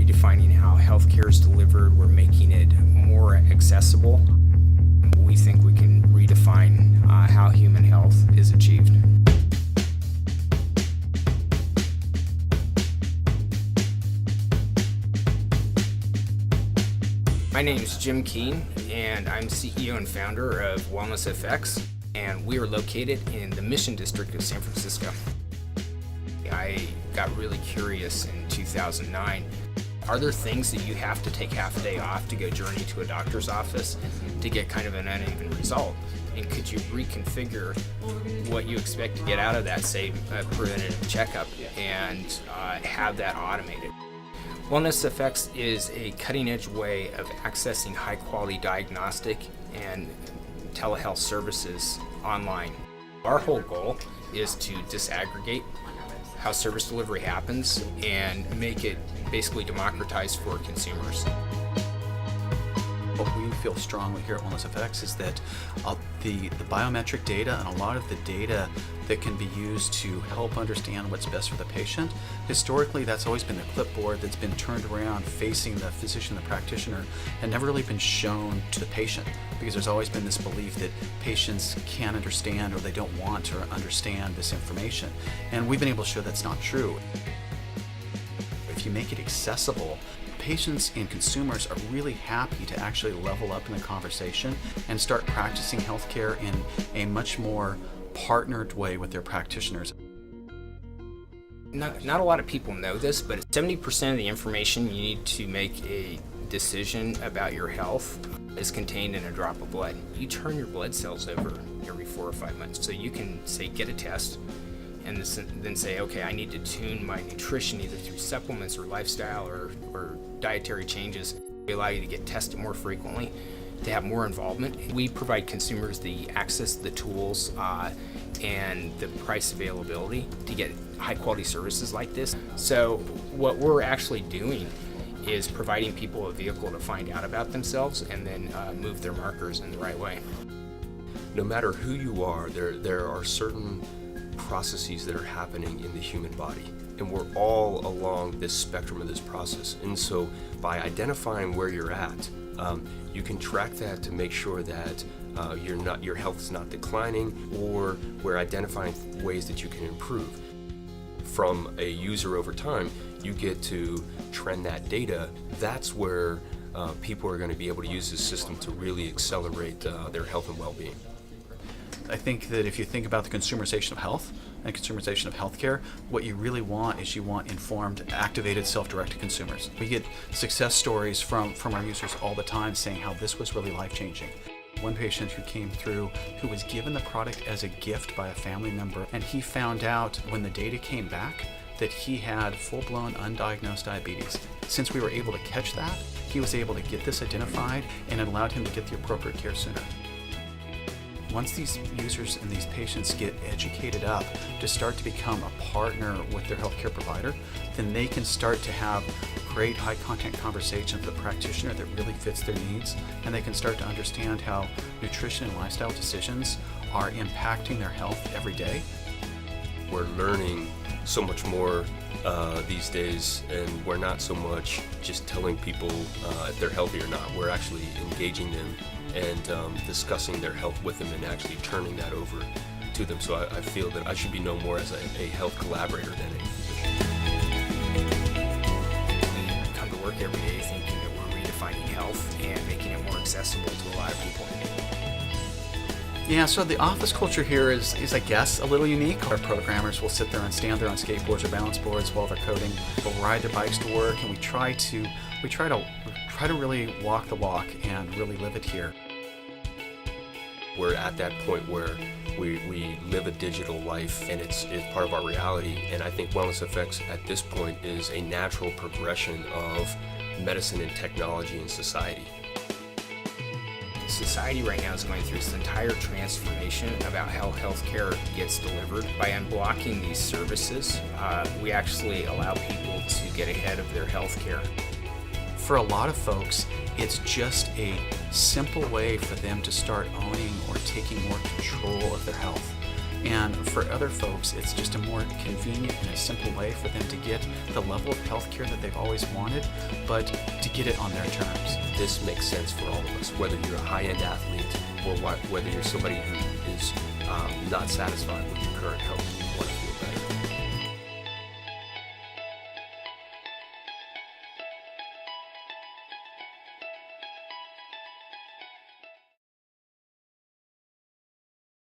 redefining how healthcare is delivered. We're making it more accessible. We think we can redefine how human health is achieved. My name is Jim Keene, and I'm CEO and founder of wellnessFX, and we are located in the Mission District of San Francisco. I got really curious in 2009. Are there things that you have to take half a day off to go journey to a doctor's office to get kind of an uneven result? And could you reconfigure what you expect to get out of that, say, a preventative checkup, and have that automated? wellnessFX is a cutting-edge way of accessing high-quality diagnostic and telehealth services online. Our whole goal is to disaggregate how service delivery happens and make it basically democratized for consumers. What we feel strongly here at wellnessFX is that the biometric data and a lot of the data that can be used to help understand what's best for the patient, historically that's always been the clipboard that's been turned around facing the physician, the practitioner, and never really been shown to the patient, because there's always been this belief that patients can't understand or they don't want to understand this information. And we've been able to show that's not true. If you make it accessible, patients and consumers are really happy to actually level up in the conversation and start practicing healthcare in a much more partnered way with their practitioners. Not a lot of people know this, but 70% of the information you need to make a decision about your health is contained in a drop of blood. You turn your blood cells over every 4 or 5 months, so you can say get a test and then say, okay, I need to tune my nutrition either through supplements or lifestyle or dietary changes. We allow you to get tested more frequently, to have more involvement. We provide consumers the access, the tools, and the price availability to get high quality services like this. So what we're actually doing is providing people a vehicle to find out about themselves and then move their markers in the right way. No matter who you are, there are certain processes that are happening in the human body, and we're all along this spectrum of this process. And so by identifying where you're at, you can track that to make sure that your health is not declining, or we're identifying ways that you can improve. From a user over time, you get to trend that data. That's where people are going to be able to use this system to really accelerate their health and well-being. I think that if you think about the consumerization of health and consumerization of healthcare, what you really want is you want informed, activated, self-directed consumers. We get success stories from our users all the time saying how this was really life-changing. One patient who came through who was given the product as a gift by a family member, and he found out when the data came back that he had full-blown undiagnosed diabetes. Since we were able to catch that, he was able to get this identified, and it allowed him to get the appropriate care sooner. Once these users and these patients get educated up to start to become a partner with their healthcare provider, then they can start to have great high content conversations with a practitioner that really fits their needs, and they can start to understand how nutrition and lifestyle decisions are impacting their health every day. We're learning so much more these days, and we're not so much just telling people if they're healthy or not. We're actually engaging them and discussing their health with them and actually turning that over to them. So I feel that I should be known more as a health collaborator than a physician. We come to work every day thinking that we're redefining health and making it more accessible to a lot of people. Yeah, so the office culture here is I guess, a little unique. Our programmers will sit there and stand there on skateboards or balance boards while they're coding. They'll ride their bikes to work, and we try to really walk the walk and really live it here. We're at that point where we live a digital life, and it's part of our reality. And I think wellnessFX at this point is a natural progression of medicine and technology in society. Society right now is going through this entire transformation about how healthcare gets delivered. By unblocking these services, we actually allow people to get ahead of their healthcare. For a lot of folks, it's just a simple way for them to start owning or taking more control of their health. And for other folks, it's just a more convenient and a simple way for them to get the level of health care that they've always wanted, but to get it on their terms. This makes sense for all of us, whether you're a high-end athlete or whether you're somebody who is not satisfied with your current health.